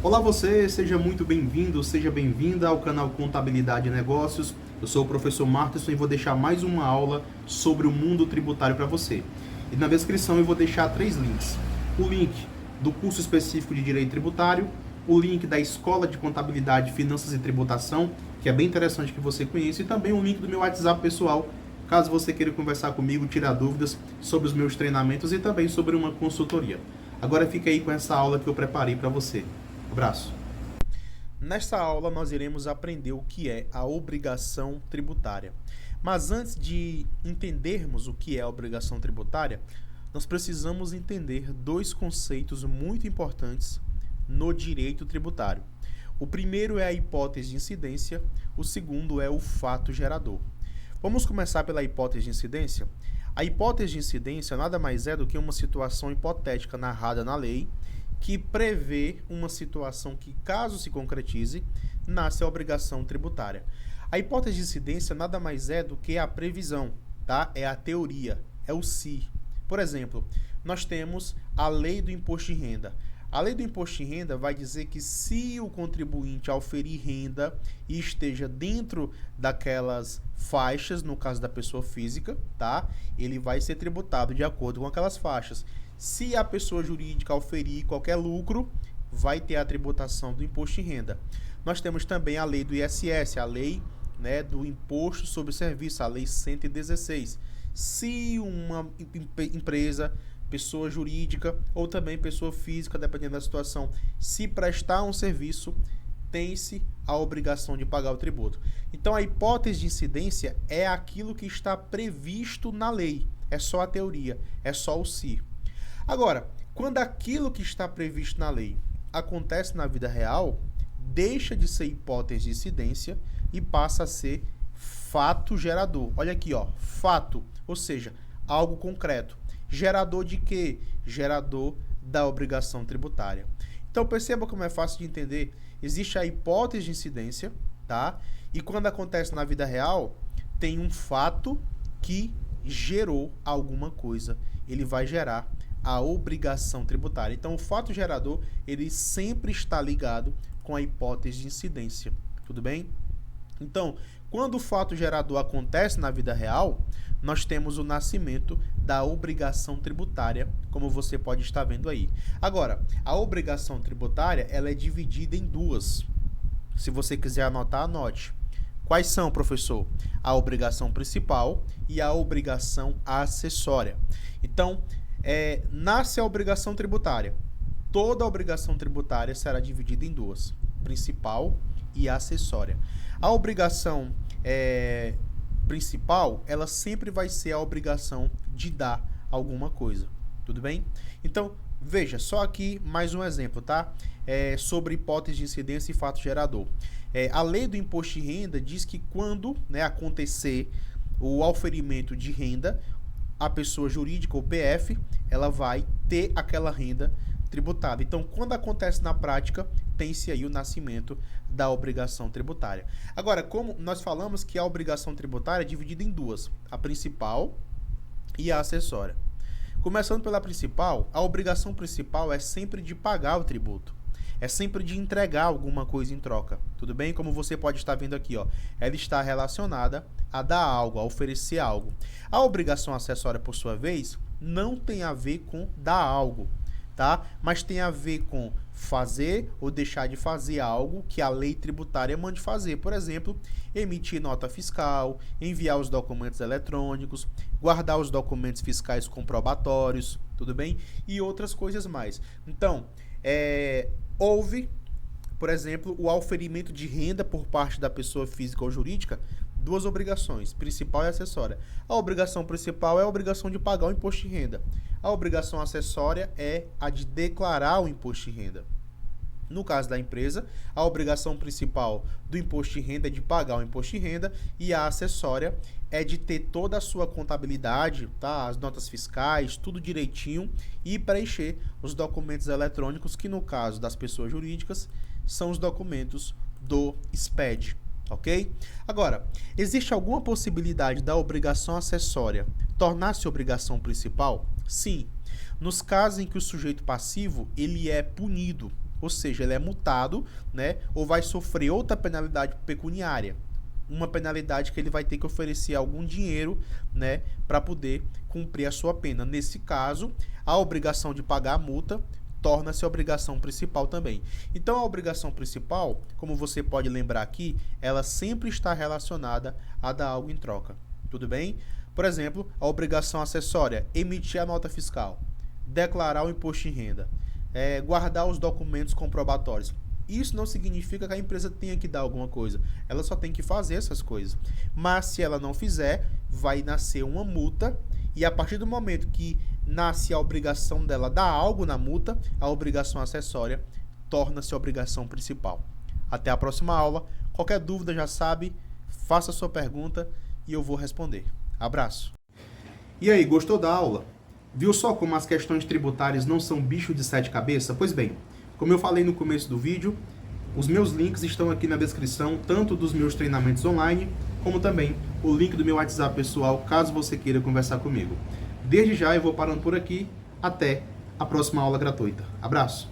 Olá você, seja muito bem-vindo, seja bem-vinda ao canal Contabilidade e Negócios. Eu sou o professor Marterson e vou deixar mais uma aula sobre o mundo tributário para você. E na descrição eu vou deixar 3 links. O link do curso específico de Direito Tributário, o link da Escola de Contabilidade, Finanças e Tributação, que é bem interessante que você conheça, e também o link do meu WhatsApp pessoal, caso você queira conversar comigo, tirar dúvidas sobre os meus treinamentos e também sobre uma consultoria. Agora fica aí com essa aula que eu preparei para você. Abraço. Nesta aula nós iremos aprender o que é a obrigação tributária. Mas antes de entendermos o que é a obrigação tributária, nós precisamos entender 2 conceitos muito importantes no direito tributário. O primeiro é a hipótese de incidência, o segundo é o fato gerador. Vamos começar pela hipótese de incidência? A hipótese de incidência nada mais é do que uma situação hipotética narrada na lei que prevê uma situação que, caso se concretize, nasce a obrigação tributária. A hipótese de incidência nada mais é do que a previsão, tá? É a teoria, é o se. Por exemplo, nós temos a lei do imposto de renda. A lei do imposto de renda vai dizer que se o contribuinte auferir renda e esteja dentro daquelas faixas, no caso da pessoa física, tá? Ele vai ser tributado de acordo com aquelas faixas. Se a pessoa jurídica auferir qualquer lucro, vai ter a tributação do imposto de renda. Nós temos também a lei do ISS, a lei, né, do Imposto sobre Serviço, a lei 116. Se uma empresa, pessoa jurídica ou também pessoa física, dependendo da situação, se prestar um serviço, tem-se a obrigação de pagar o tributo. Então, a hipótese de incidência é aquilo que está previsto na lei. É só a teoria, é só o se. Agora, quando aquilo que está previsto na lei acontece na vida real, deixa de ser hipótese de incidência e passa a ser fato gerador. Olha aqui, ó, fato, ou seja, algo concreto. Gerador de quê? Gerador da obrigação tributária. Então, perceba como é fácil de entender. Existe a hipótese de incidência, tá? E quando acontece na vida real, tem um fato que gerou alguma coisa. Ele vai gerar a obrigação tributária. Então, o fato gerador, ele sempre está ligado com a hipótese de incidência. Tudo bem? Então, quando o fato gerador acontece na vida real, nós temos o nascimento da obrigação tributária, como você pode estar vendo aí. Agora, a obrigação tributária, ela é dividida em 2. Se você quiser anotar, anote. Quais são, professor? A obrigação principal e a obrigação acessória. Então, nasce a obrigação tributária. Toda a obrigação tributária será dividida em 2, principal e acessória. A obrigação principal, ela sempre vai ser a obrigação de dar alguma coisa, tudo bem? Então, veja, só aqui mais um exemplo, tá? Sobre hipótese de incidência e fato gerador. A lei do imposto de renda diz que quando, né, acontecer o auferimento de renda, a pessoa jurídica, ou PF, ela vai ter aquela renda tributada. Então, quando acontece na prática, tem-se aí o nascimento da obrigação tributária. Agora, como nós falamos que a obrigação tributária é dividida em 2, a principal e a acessória. Começando pela principal, a obrigação principal é sempre de pagar o tributo. É sempre de entregar alguma coisa em troca. Tudo bem? Como você pode estar vendo aqui, ó, ela está relacionada a dar algo, a oferecer algo. A obrigação acessória, por sua vez, não tem a ver com dar algo, tá? Mas tem a ver com fazer ou deixar de fazer algo que a lei tributária mande fazer. Por exemplo, emitir nota fiscal, enviar os documentos eletrônicos, guardar os documentos fiscais comprobatórios, tudo bem? E outras coisas mais. Então, houve, por exemplo, o auferimento de renda por parte da pessoa física ou jurídica, 2 obrigações, principal e acessória. A obrigação principal é a obrigação de pagar o imposto de renda. A obrigação acessória é a de declarar o imposto de renda. No caso da empresa, a obrigação principal do imposto de renda é de pagar o imposto de renda e a acessória é de ter toda a sua contabilidade, tá? As notas fiscais, tudo direitinho e preencher os documentos eletrônicos que, no caso das pessoas jurídicas, são os documentos do SPED. Ok? Agora, existe alguma possibilidade da obrigação acessória tornar-se obrigação principal? Sim. Nos casos em que o sujeito passivo ele é punido, ou seja, ele é multado, né, ou vai sofrer outra penalidade pecuniária. Uma penalidade que ele vai ter que oferecer algum dinheiro, né, para poder cumprir a sua pena. Nesse caso, a obrigação de pagar a multa torna-se a obrigação principal também. Então, a obrigação principal, como você pode lembrar aqui, ela sempre está relacionada a dar algo em troca. Tudo bem? Por exemplo, a obrigação acessória, emitir a nota fiscal, declarar o imposto de renda, guardar os documentos comprobatórios. Isso não significa que a empresa tenha que dar alguma coisa. Ela só tem que fazer essas coisas. Mas se ela não fizer, vai nascer uma multa. E a partir do momento que nasce a obrigação dela dar algo na multa, a obrigação acessória torna-se a obrigação principal. Até a próxima aula. Qualquer dúvida já sabe, faça a sua pergunta e eu vou responder. Abraço. E aí, gostou da aula? Viu só como as questões tributárias não são bicho de sete cabeças? Pois bem, como eu falei no começo do vídeo, os meus links estão aqui na descrição, tanto dos meus treinamentos online, como também o link do meu WhatsApp pessoal, caso você queira conversar comigo. Desde já eu vou parando por aqui, até a próxima aula gratuita. Abraço!